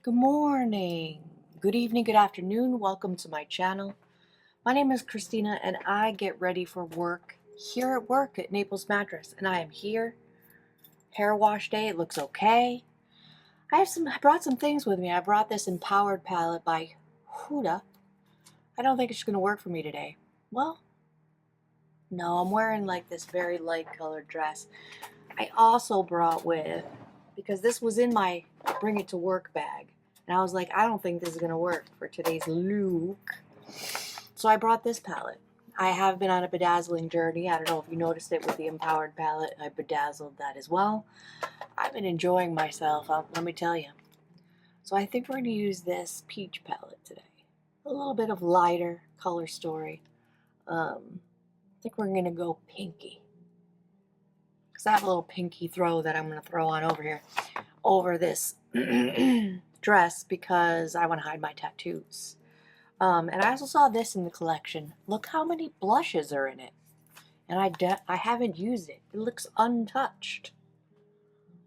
Good morning, good evening, good afternoon. Welcome to my channel. My name is Christina and I get ready for work here at work at Naples Mattress, and I am here. Hair wash day, it looks okay. I brought some things with me. I brought this Empowered palette by Huda. I don't think it's going to work for me today. Well, no, I'm wearing like this very light colored dress. I also brought with, because this was in my bring it to work bag, and I was like, I don't think this is going to work for today's look. So I brought this palette. I have been on a bedazzling journey. I don't know if you noticed it with the Empowered palette. I bedazzled that as well. I've been enjoying myself, let me tell you. So I think we're going to use this peach palette today. A little bit of lighter color story. I think we're going to go pinky. Because I have a little pinky throw that I'm going to throw on over here. Over this dress because I want to hide my tattoos. And I also saw this in the collection. Look how many blushes are in it. And I haven't used it. It looks untouched.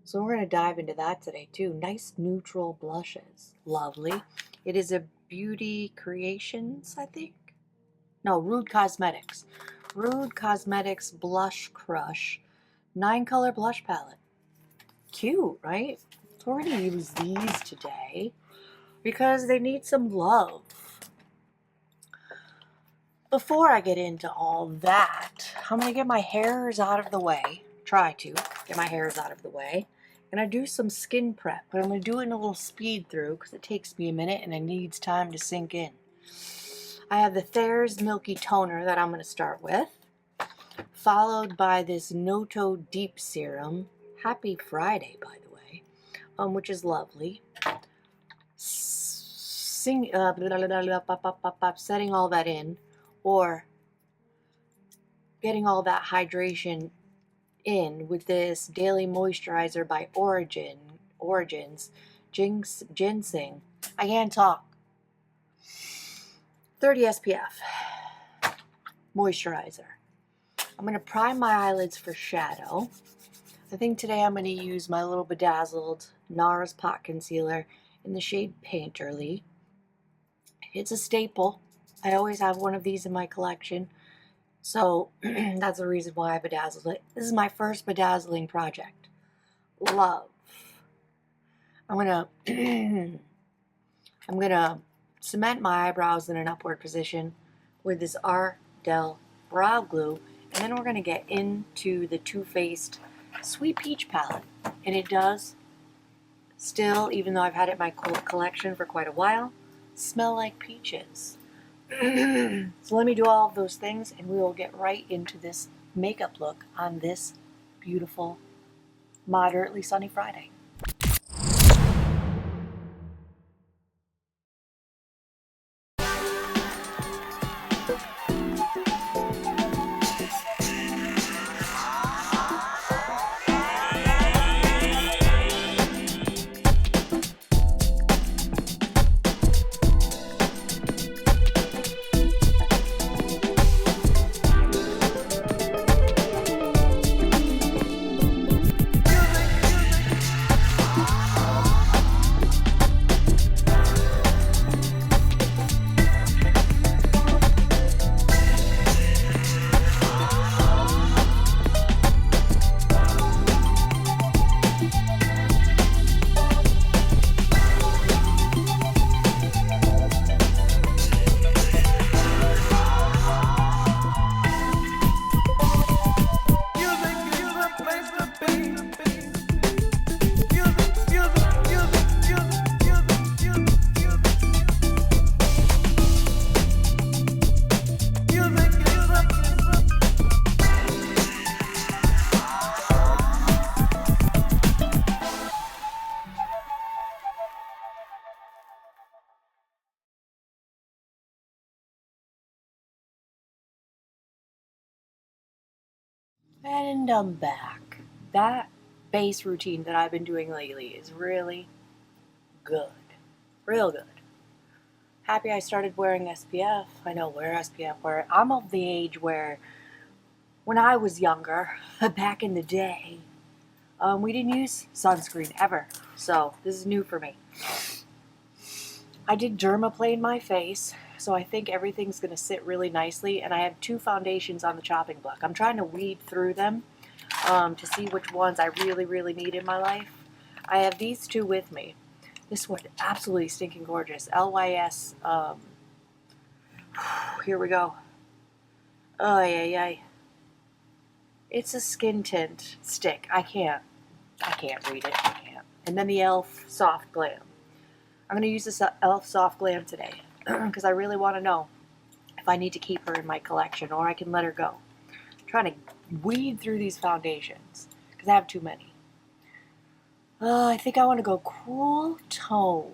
So we're going to dive into that today too. Nice neutral blushes. Lovely. It is a Beauty Creations, I think. No, Rude Cosmetics. Rude Cosmetics Blush Crush 9-color blush palette. Cute, right? So we're going to use these today because they need some love. Before I get into all that, I'm going to get my hairs out of the way. Try to get my hairs out of the way. And I do some skin prep, but I'm going to do it in a little speed through because it takes me a minute and it needs time to sink in. I have the Thayer's Milky Toner that I'm going to start with, followed by this Noto Deep Serum. Happy Friday, by the way, which is lovely. Setting all that in, or getting all that hydration in with this Daily Moisturizer by Origins Ginseng. I can't talk. 30 SPF moisturizer. I'm going to prime my eyelids for shadow. I think today I'm going to use my little bedazzled NARS Pot Concealer in the shade Painterly. It's a staple. I always have one of these in my collection. So that's the reason why I bedazzled it. This is my first bedazzling project. Love. I'm gonna cement my eyebrows in an upward position with this Ardell Brow Glue, and then we're gonna get into the Too Faced Sweet Peach palette. And it does still, even though I've had it in my collection for quite a while, smell like peaches. So let me do all of those things and we will get right into this makeup look on this beautiful, moderately sunny Friday. And I'm back. That base routine that I've been doing lately is really good. Real good. Happy I started wearing SPF. I know wear SPF. I'm of the age where when I was younger, back in the day, we didn't use sunscreen ever. So this is new for me. I did dermaplane my face, so I think everything's going to sit really nicely, and I have 2 foundations on the chopping block. I'm trying to weed through them to see which ones I really, really need in my life. I have these 2 with me. This one, absolutely stinking gorgeous. LYS, here we go. Oh, yeah. It's a skin tint stick. I can't read it. I can't. And then the e.l.f. Soft Glam. I'm going to use this e.l.f. Soft Glam today because I really want to know if I need to keep her in my collection or I can let her go. I'm trying to weed through these foundations because I have too many. I think I want to go cool toned.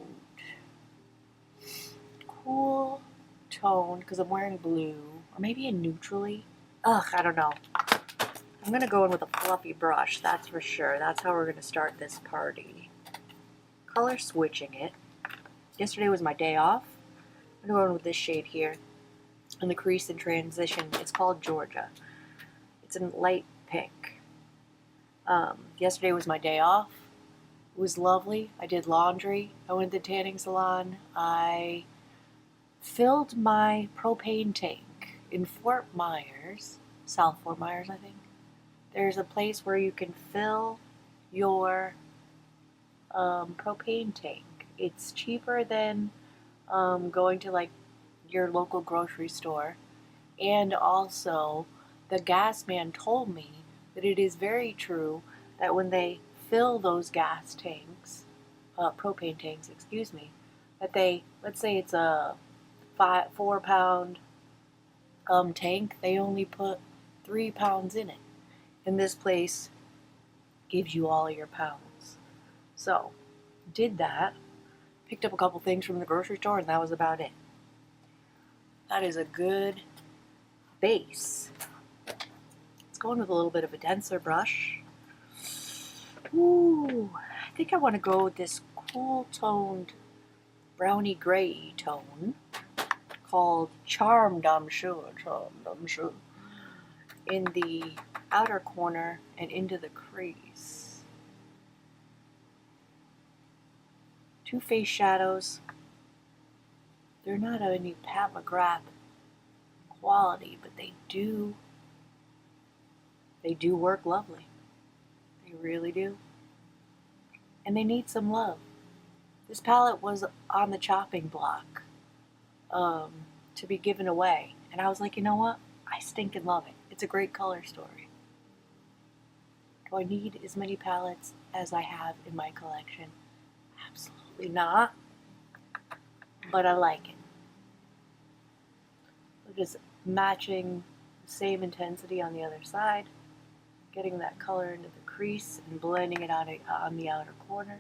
Cool tone because I'm wearing blue. Or maybe a neutrally. I don't know. I'm going to go in with a fluffy brush, that's for sure. That's how we're going to start this party. Color switching it. Yesterday was my day off. I'm going to go in with this shade here. In the crease and transition. It's called Georgia. It's in light pink. Yesterday was my day off. It was lovely. I did laundry. I went to the tanning salon. I filled my propane tank in Fort Myers. South Fort Myers, I think. There's a place where you can fill your propane tank. It's cheaper than going to like your local grocery store. And also, the gas man told me that it is very true that when they fill those gas tanks, propane tanks, excuse me, that they, let's say it's a 4 pound tank, they only put 3 pounds in it. And this place gives you all your pounds. So, did that. Picked up a couple things from the grocery store, and that was about it. That is a good base. Let's go in with a little bit of a denser brush. Ooh, I think I want to go with this cool toned brownie gray tone called Charmed, I'm sure. In the outer corner and into the crease. 2 face shadows. They're not any Pat McGrath quality, but they do work lovely. They really do. And they need some love. This palette was on the chopping block to be given away. And I was like, you know what? I stinking love it. It's a great color story. Do I need as many palettes as I have in my collection? Absolutely not. But I like it. So just matching the same intensity on the other side. Getting that color into the crease and blending it out on the outer corner.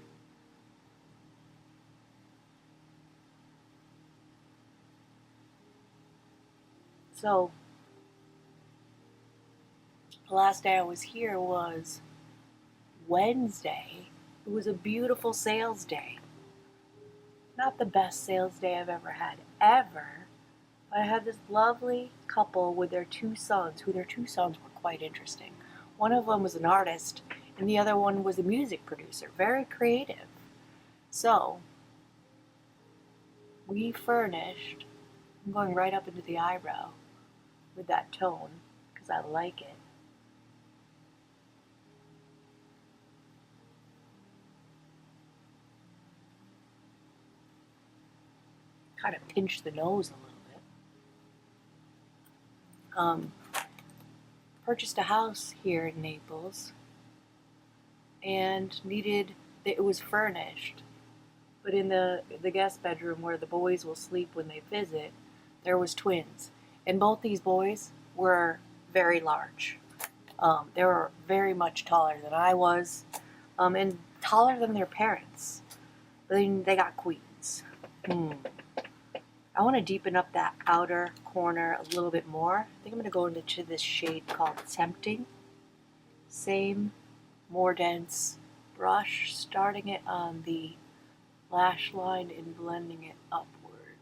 So, the last day I was here was Wednesday. It was a beautiful sales day. Not the best sales day I've ever had, ever. But I had this lovely couple with their 2 sons, who their 2 sons were quite interesting. One of them was an artist, and the other one was a music producer. Very creative. So, we furnished, I'm going right up into the eyebrow with that tone, because I like it. Kind of pinch the nose a little bit. Purchased a house here in Naples and it was furnished, but in the guest bedroom where the boys will sleep when they visit, there was twins, and both these boys were very large. They were very much taller than I was, and taller than their parents. But then they got queens. I want to deepen up that outer corner a little bit more. I think I'm going to go into this shade called Tempting. Same, more dense brush, starting it on the lash line and blending it upward.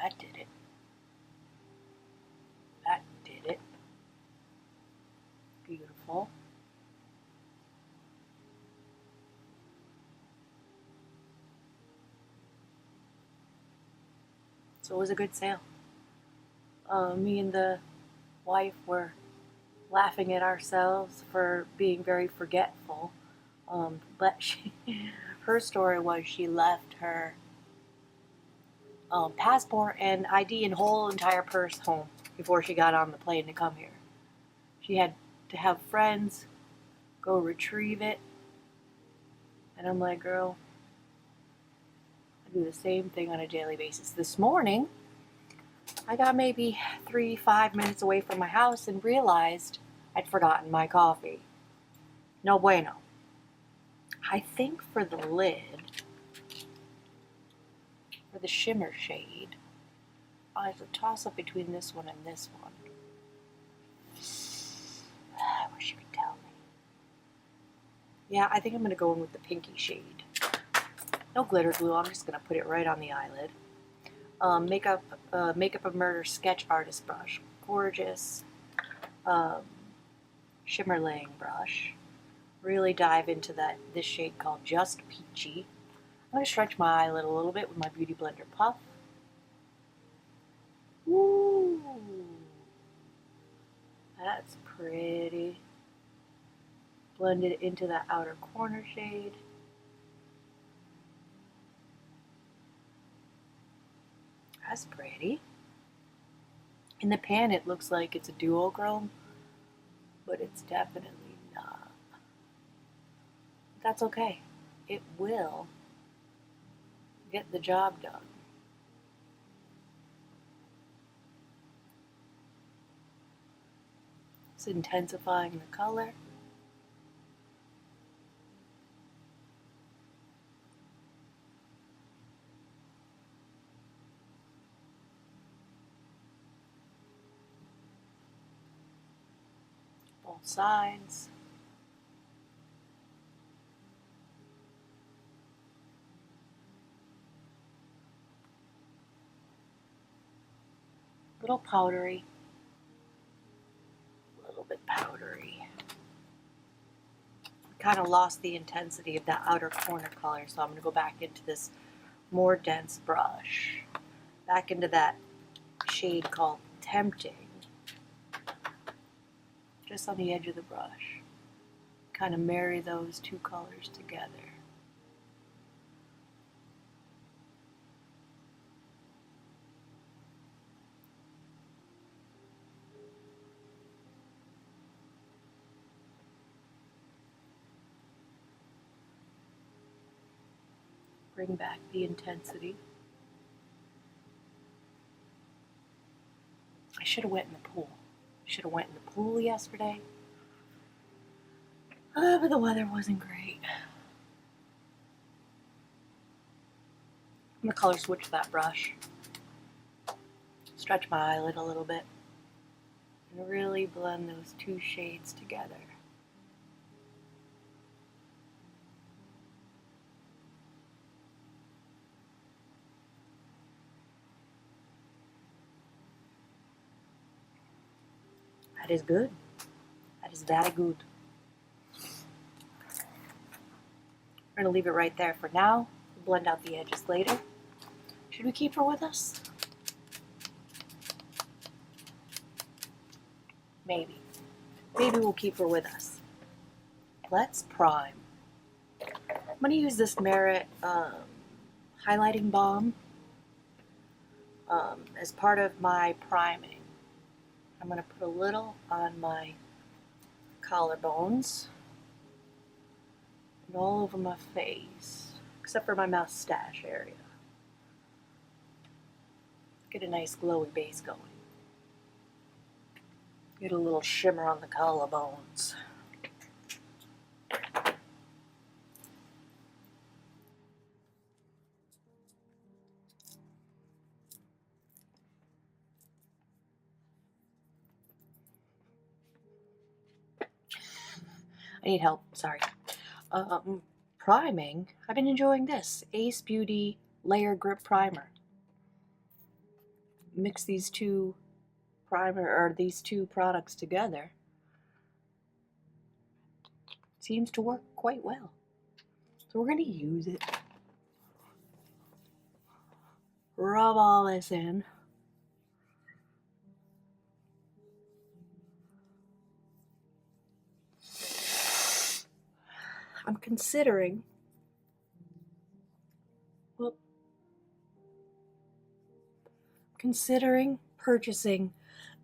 That did it. That did it. Beautiful. So it was a good sale. Me and the wife were laughing at ourselves for being very forgetful. But her story was she left her passport and ID and whole entire purse home before she got on the plane to come here. She had to have friends go retrieve it. And I'm like, girl, I do the same thing on a daily basis. This morning, I got maybe 3-5 minutes away from my house and realized I'd forgotten my coffee. No bueno. I think for the lid, for the shimmer shade, I have to toss up between this one and this one. I wish you could tell me. Yeah, I think I'm going to go in with the pinky shade. No glitter glue, I'm just going to put it right on the eyelid. Makeup of Murder Sketch Artist brush. Gorgeous shimmer laying brush. Really dive into this shade called Just Peachy. I'm going to stretch my eyelid a little bit with my Beauty Blender Puff. Ooh, that's pretty. Blend it into that outer corner shade. That's pretty. In the pan it looks like it's a duochrome, but it's definitely not. That's okay. It will get the job done. It's intensifying the color. Both sides. A little powdery. A little bit powdery. Kind of lost the intensity of that outer corner color, so I'm going to go back into this more dense brush. Back into that shade called Tempting. Just on the edge of the brush. Kind of marry those two colors together. Bring back the intensity. I should have went in the pool. Should have went in the pool yesterday. But the weather wasn't great. I'm going to color switch that brush. Stretch my eyelid a little bit. And really blend those two shades together. That is good. That is very good. We're going to leave it right there for now. Blend out the edges later. Should we keep her with us? Maybe. Maybe we'll keep her with us. Let's prime. I'm going to use this Merit highlighting balm as part of my priming. I'm going to put a little on my collarbones and all over my face, except for my mustache area. Get a nice glowy base going. Get a little shimmer on the collarbones. I need help, sorry. Priming, I've been enjoying this. Ace Beauty Layer Grip Primer. Mix these two products together. Seems to work quite well. So we're going to use it rub all this in. I'm considering, purchasing,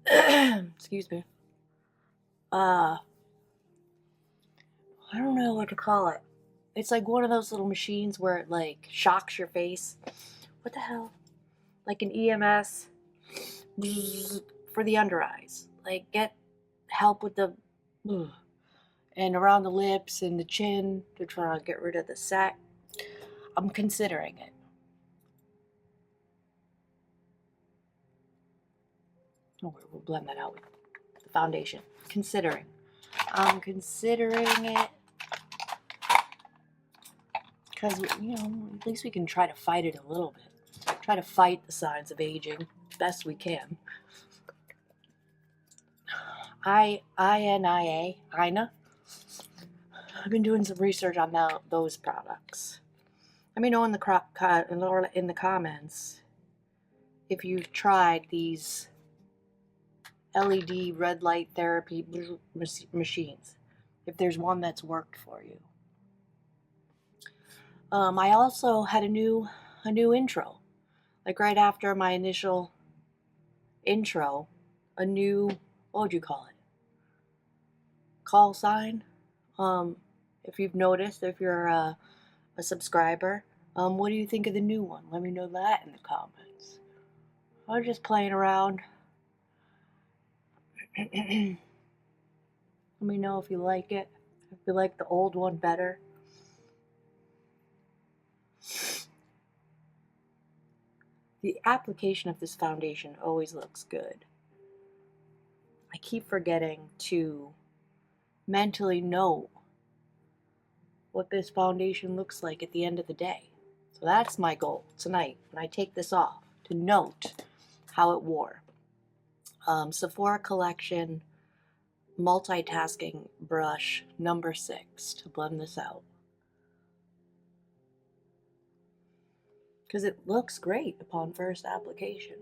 excuse me, I don't know what to call it. It's like one of those little machines where it like shocks your face. What the hell? Like an EMS for the under eyes. Like get help with the and around the lips and the chin to try to get rid of the sack. I'm considering it. Oh, we'll blend that out with the foundation. I'm considering it because, you know, at least we can try to fight it a little bit. Try to fight the signs of aging best we can. INA. I've been doing some research on those products. Let me know in the comments if you've tried these LED red light therapy machines. If there's one that's worked for you. I also had a new intro. Like right after my initial intro, a new, what would you call it? Call sign. If you've noticed, if you're a subscriber, what do you think of the new one? Let me know that in the comments. I was just playing around. Let me know if you like it. If you like the old one better. The application of this foundation always looks good. I keep forgetting to mentally know what this foundation looks like at the end of the day. So that's my goal tonight when I take this off, to note how it wore. Sephora Collection Multitasking Brush number 6 to blend this out. Because it looks great upon first application.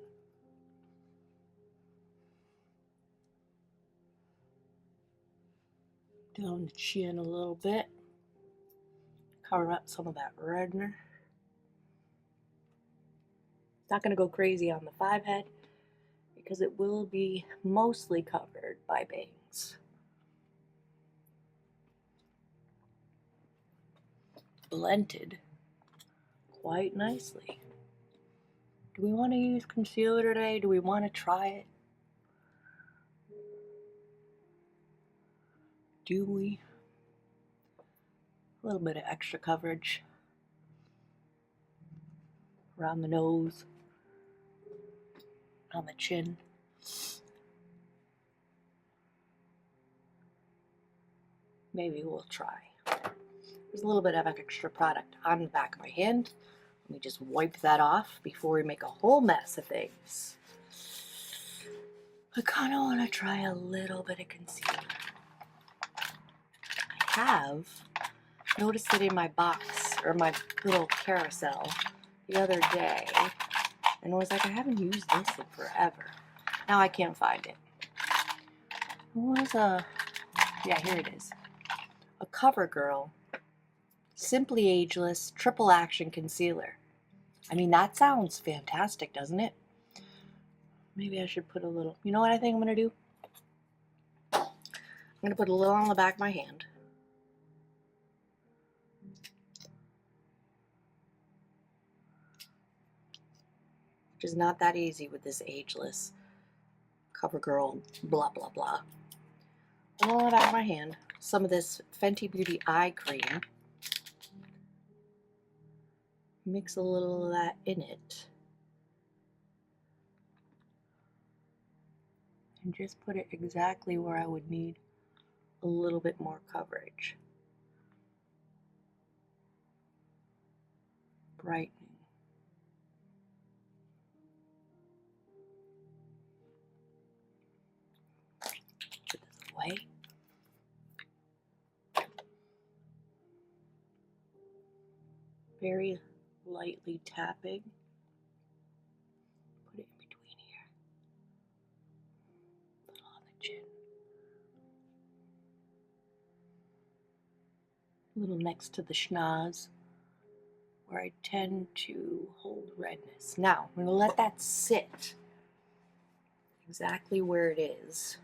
Down the chin a little bit. Cover up some of that redness. Not going to go crazy on the 5 head because it will be mostly covered by bangs. Blended quite nicely. Do we want to use concealer today? Do we want to try it? Do we? A little bit of extra coverage around the nose, on the chin. Maybe we'll try. There's a little bit of extra product on the back of my hand. Let me just wipe that off before we make a whole mess of things. I kind of want to try a little bit of concealer. I have noticed it in my box, or my little carousel, the other day, and was like, I haven't used this in forever. Now I can't find it. It was yeah, here it is. A CoverGirl Simply Ageless Triple Action Concealer. I mean, that sounds fantastic, doesn't it? Maybe I should put a little, you know what I think I'm going to do? I'm going to put a little on the back of my hand. Which is not that easy with this ageless CoverGirl blah blah blah. A little on the back of my hand. Some of this Fenty Beauty eye cream. Mix a little of that in it. And just put it exactly where I would need a little bit more coverage. Brightening. Put this away. Very lightly tapping. a little next to the schnoz, where I tend to hold redness. Now, I'm going to let that sit exactly where it is.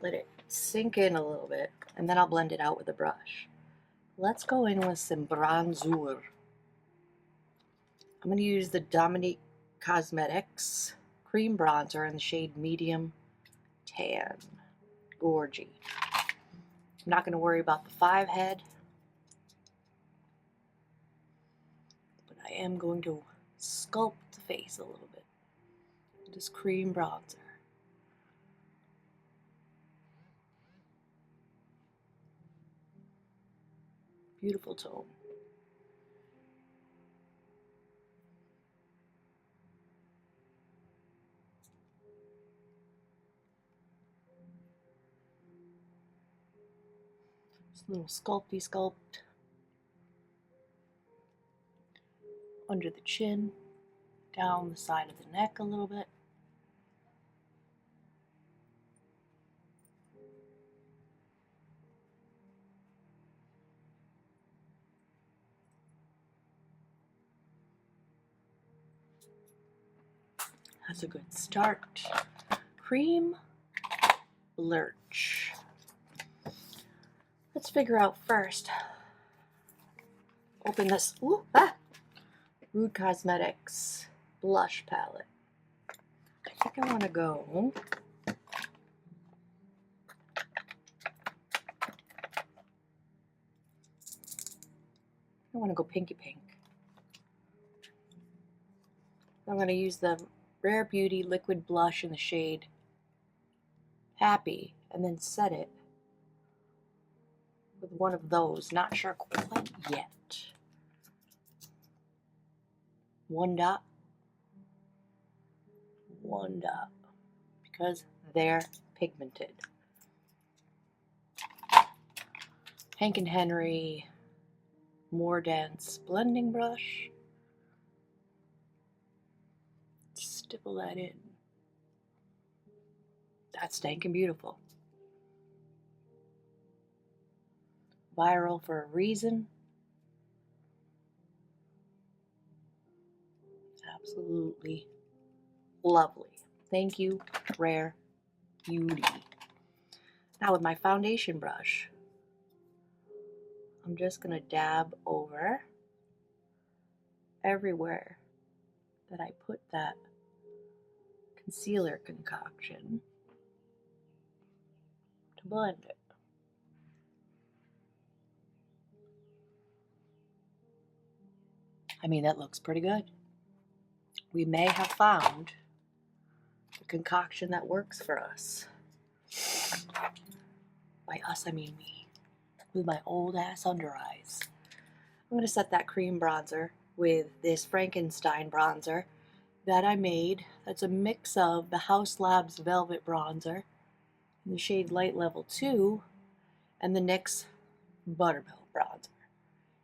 Let it sink in a little bit, and then I'll blend it out with a brush. Let's go in with some bronzer. I'm going to use the Dominique Cosmetics Cream Bronzer in the shade Medium Tan. Gorgy. I'm not going to worry about the 5 head, but I am going to sculpt the face a little bit with this cream bronzer. Beautiful tone. Just a little sculpty sculpt under the chin, down the side of the neck a little bit. That's a good start. Cream Lurch. Let's figure out first. Open this Rude Cosmetics blush palette. I think I want to go pinky pink. I'm going to use the Rare Beauty liquid blush in the shade Happy, and then set it with one of those. Not sure quite yet. One dot, because they're pigmented. Hank & Henry More Dense blending brush. Stipple that in. That's stankin' beautiful. Viral for a reason. Absolutely lovely. Thank you, Rare Beauty. Now with my foundation brush, I'm just going to dab over everywhere that I put that concealer concoction to blend it. I mean, that looks pretty good. We may have found the concoction that works for us. By us, I mean me, with my old ass under eyes. I'm going to set that cream bronzer with this Frankenstein bronzer that I made. That's a mix of the Haus Labs Velvet Bronzer in the shade Light Level 2 and the NYX Buttermilk Bronzer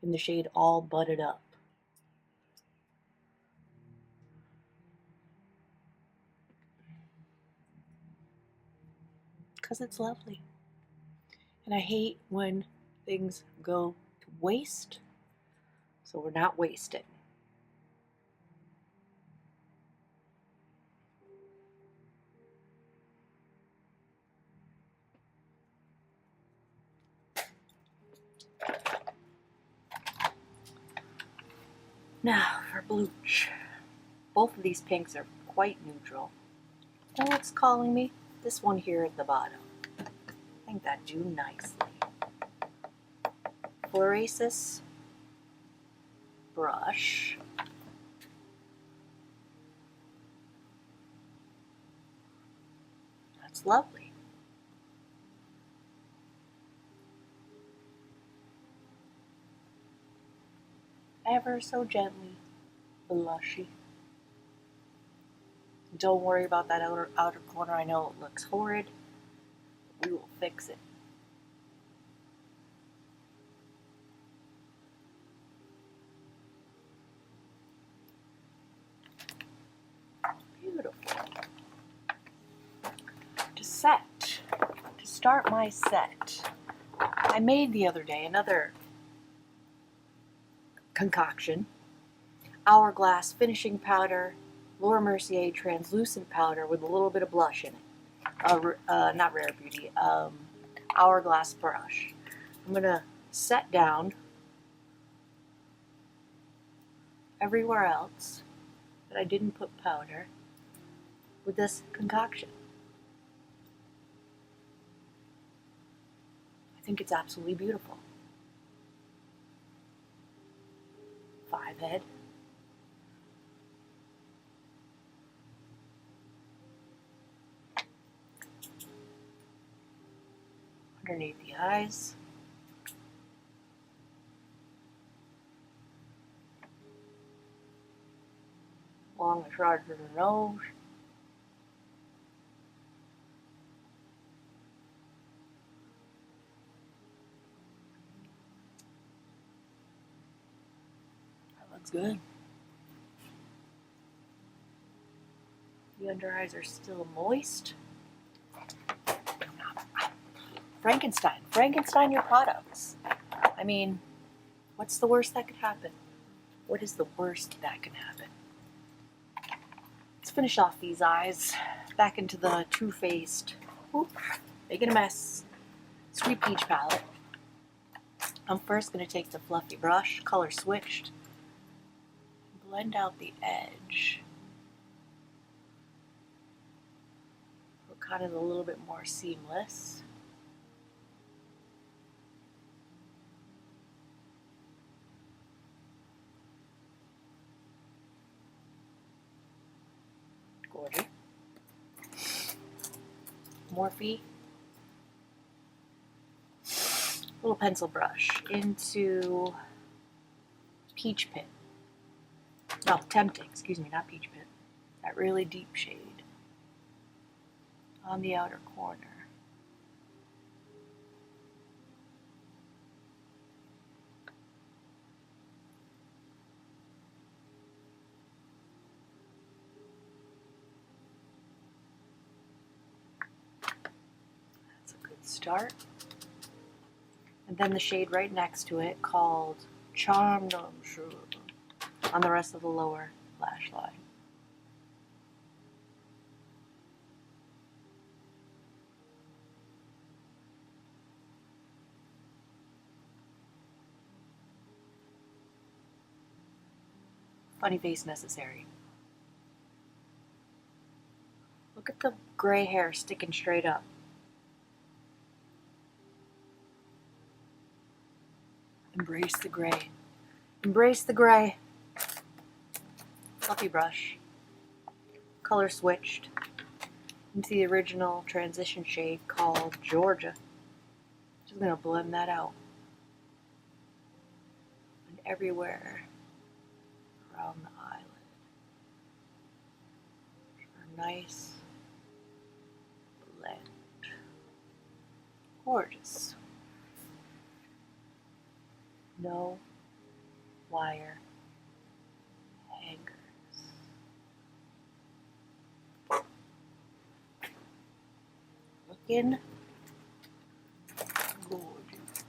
in the shade All Butted Up. Because it's lovely. And I hate when things go to waste, so we're not wasting. Now for blush. Both of these pinks are quite neutral. Oh, it's calling me. This one here at the bottom. I think that do nicely. Florasis brush. That's lovely. Ever so gently blushy. Don't worry about that outer corner. I know it looks horrid. We will fix it. Beautiful. To start my set, I made the other day another concoction. Hourglass finishing powder, Laura Mercier translucent powder with a little bit of blush in it. Not Rare Beauty, Hourglass brush. I'm going to set down everywhere else that I didn't put powder with this concoction. I think it's absolutely beautiful. 5 head. Underneath the eyes. Along the sides of the nose. That looks good. The under eyes are still moist. Frankenstein your products. I mean, what's the worst that could happen? What is the worst that can happen? Let's finish off these eyes. Back into the Too Faced, making a mess, Sweet Peach palette. I'm first going to take the fluffy brush, color switched, blend out the edge. So it kind of a little bit more seamless. Gorgeous. Morphe. Little pencil brush into Peach Pit. No, Tempting, excuse me, not Peach Pit. That really deep shade on the outer corner. That's a good start. And then the shade right next to it called Charmed on the rest of the lower lash line. Funny face necessary. Look at the gray hair sticking straight up. Embrace the gray. Embrace the gray. Fluffy brush. Color switched into the original transition shade called Georgia. Just going to blend that out. And everywhere around the eyelid. For a nice blend. Gorgeous. No wire hangers. Looking gorgeous.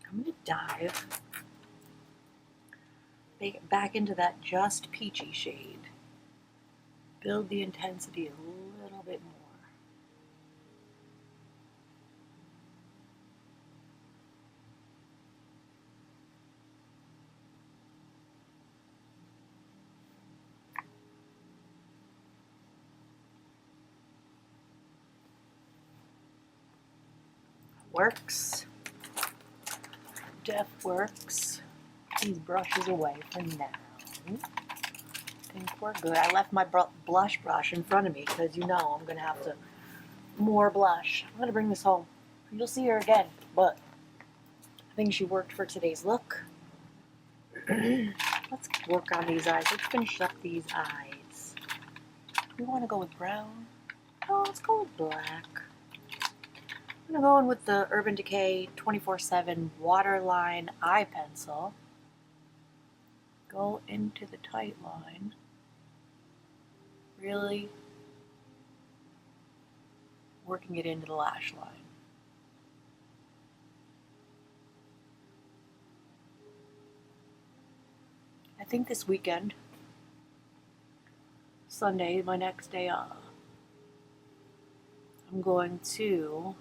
I'm going to dive back into that just peachy shade. Build the intensity a little bit more. Works. Def works. These brushes away for now. I think we're good. I left my blush brush in front of me because you know I'm going to have to more blush. I'm going to bring this home. You'll see her again, but I think she worked for today's look. Let's work on these eyes. Let's finish up these eyes. We want to go with brown. Oh, let's go with black. I'm going to go in with the Urban Decay 24/7 Waterline Eye Pencil. Go into the tight line. Really working it into the lash line. I think this weekend, Sunday, my next day off, I'm going to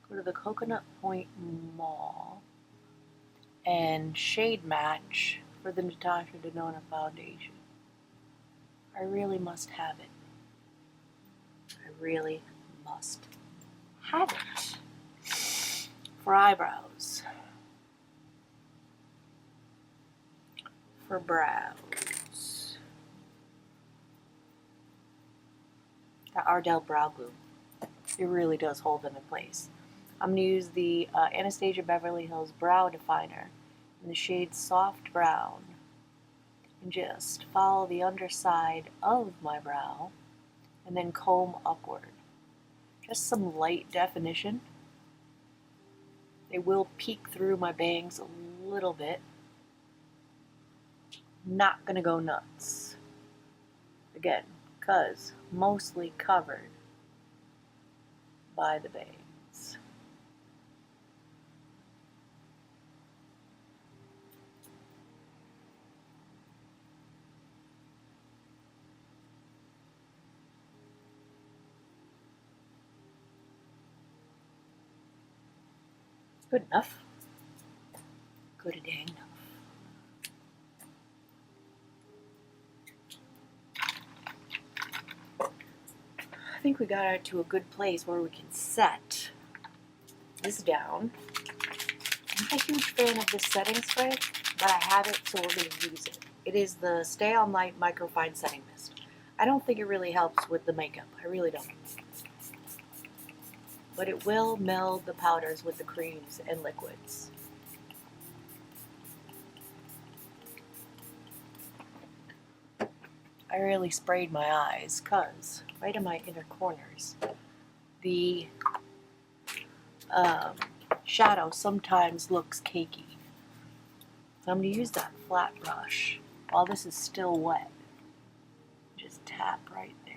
go to the Coconut Point Mall and shade match for the Natasha Denona Foundation. I really must have it. I really must have it. For eyebrows. For brows. The Ardell Brow Glue. It really does hold them in place. I'm going to use the Anastasia Beverly Hills Brow Definer in the shade Soft Brown. And just follow the underside of my brow and then comb upward. Just some light definition. They will peek through my bangs a little bit. Not gonna go nuts. Again, because mostly covered by the bangs. Good enough. Good dang enough. I think we got it to a good place where we can set this down. I'm not a huge fan of this setting spray, but I have it, so we're going to use it. It is the Stay All Night Microfine Setting Mist. I don't think it really helps with the makeup. I really don't. But it will meld the powders with the creams and liquids. I really sprayed my eyes because right in my inner corners, the shadow sometimes looks cakey. So I'm going to use that flat brush while this is still wet. Just tap right there.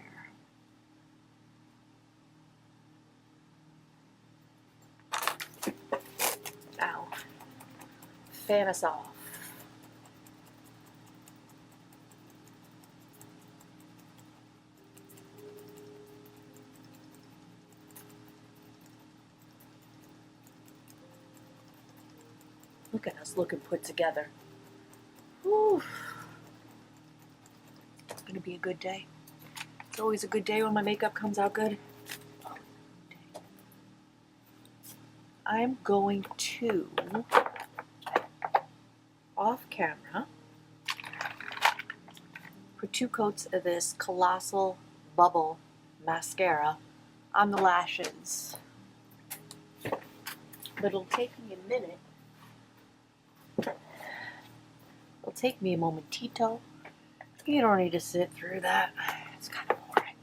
Ow. Fan us off. Look at us looking put together. Whew. It's going to be a good day. It's always a good day when my makeup comes out good. I'm going to, off camera, put 2 coats of this Colossal Bubble Mascara on the lashes. But it'll take me a minute. It'll take me a momentito. You don't need to sit through that. It's kind of boring.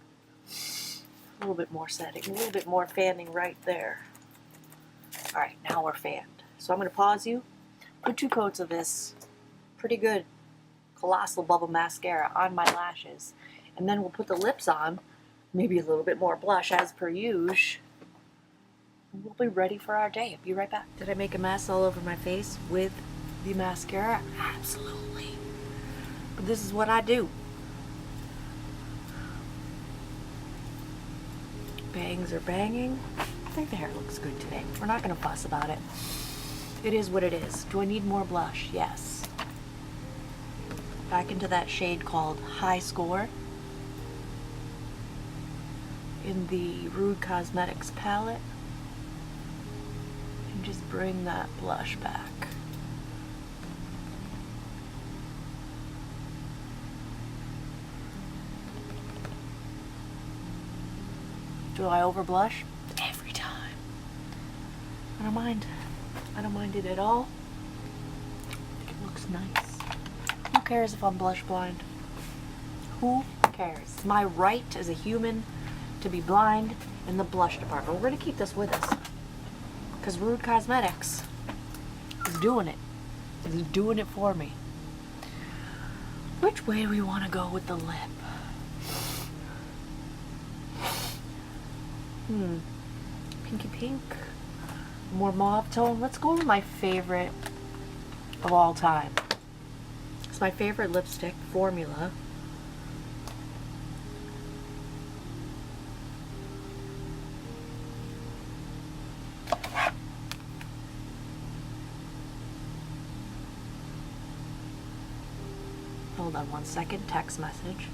A little bit more setting, a little bit more fanning right there. Alright, now we're fanned. So I'm going to pause you, put 2 coats of this pretty good Colossal Bubble Mascara on my lashes, and then we'll put the lips on, maybe a little bit more blush as per usual. We'll be ready for our day. Be right back. Did I make a mess all over my face with the mascara? Absolutely. But this is what I do. Bangs are banging. I think the hair looks good today. We're not going to fuss about it. It is what it is. Do I need more blush? Yes. Back into that shade called High Score in the Rude Cosmetics palette. And just bring that blush back. Do I over blush? Every time. I don't mind. I don't mind it at all. I think it looks nice. Who cares if I'm blush blind? Who cares? It's my right as a human to be blind in the blush department. We're going to keep this with us. Because Rude Cosmetics is doing it. It's doing it for me. Which way do we want to go with the lip? Pinky pink. More mauve tone. Let's go with my favorite of all time. It's my favorite lipstick formula. Hold on 1 second, text message.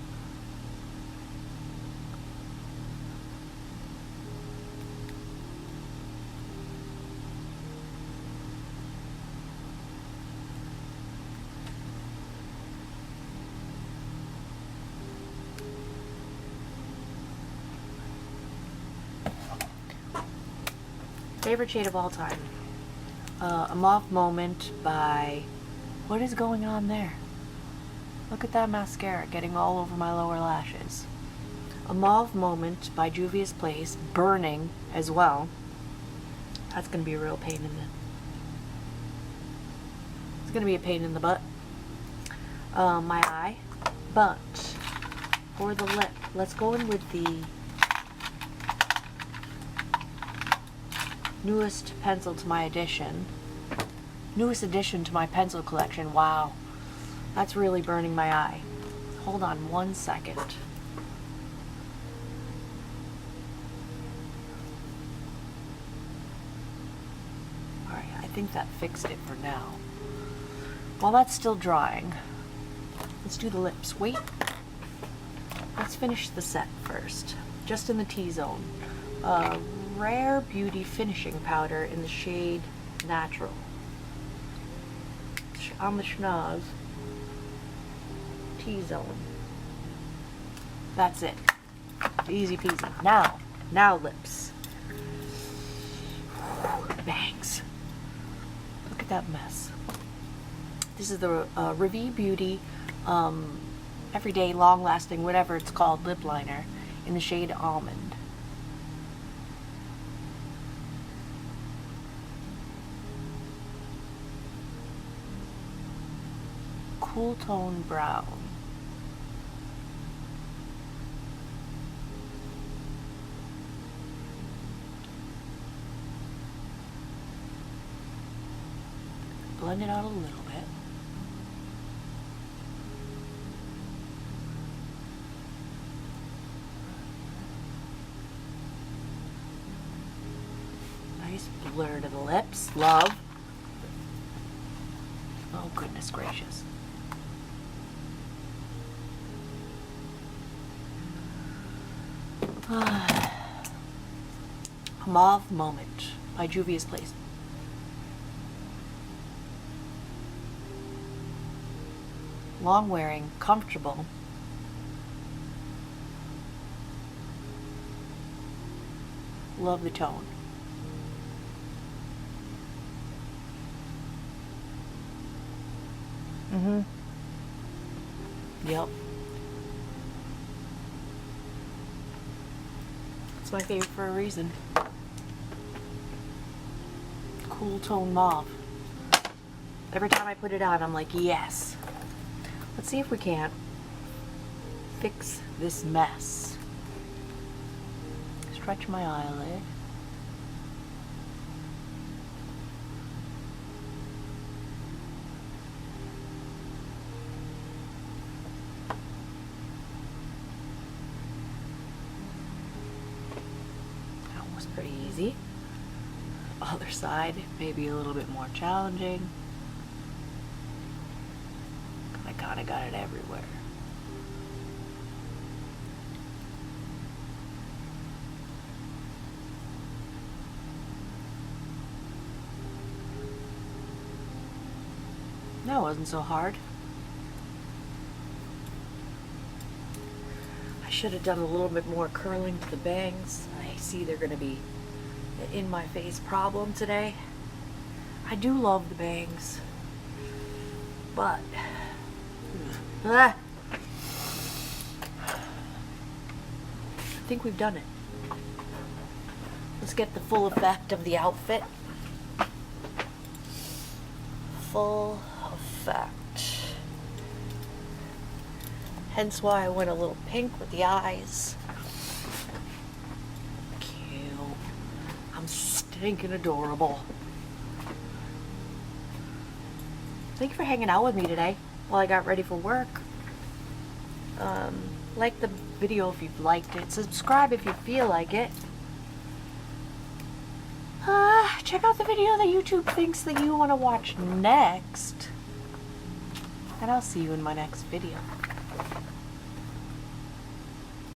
Favorite shade of all time. Amov Moment by... What is going on there? Look at that mascara getting all over my lower lashes. Amov Moment by Juvia's Place. Burning as well. That's going to be a real pain in the... It's going to be a pain in the butt. My eye. But for the lip, let's go in with the newest pencil to my addition. Newest addition to my pencil collection. Wow. That's really burning my eye. Hold on 1 second. Alright, I think that fixed it for now. While that's still drying, let's do the lips. Wait. Let's finish the set first. Just in the T-zone. Rare Beauty Finishing Powder in the shade Natural. On the schnoz. T-zone. That's it. Easy peasy. Now lips. Bangs. Look at that mess. This is the Ravie Beauty Everyday Long Lasting, whatever it's called, lip liner in the shade Almond. Cool tone brown. Blend it out a little bit. Nice blur to the lips. Love. Oh, goodness gracious. Mauve Moment by Juvia's Place. Long wearing, comfortable. Love the tone. Yep. It's my favorite for a reason. Cool tone mauve. Every time I put it on, I'm like, yes. Let's see if we can't fix this mess. Stretch my eyelid. That was pretty easy. Other side, maybe a little bit more challenging. I kind of got it everywhere. That wasn't so hard. I should have done a little bit more curling to the bangs. I see they're going to be an in my face problem today. I do love the bangs, but I think we've done it. Let's get the full effect of the outfit. Full effect. Hence why I went a little pink with the eyes. Cute. pink and adorable. Thank you for hanging out with me today while I got ready for work. Like the video if you've liked it. Subscribe if you feel like it. Check out the video that YouTube thinks that you want to watch next. And I'll see you in my next video.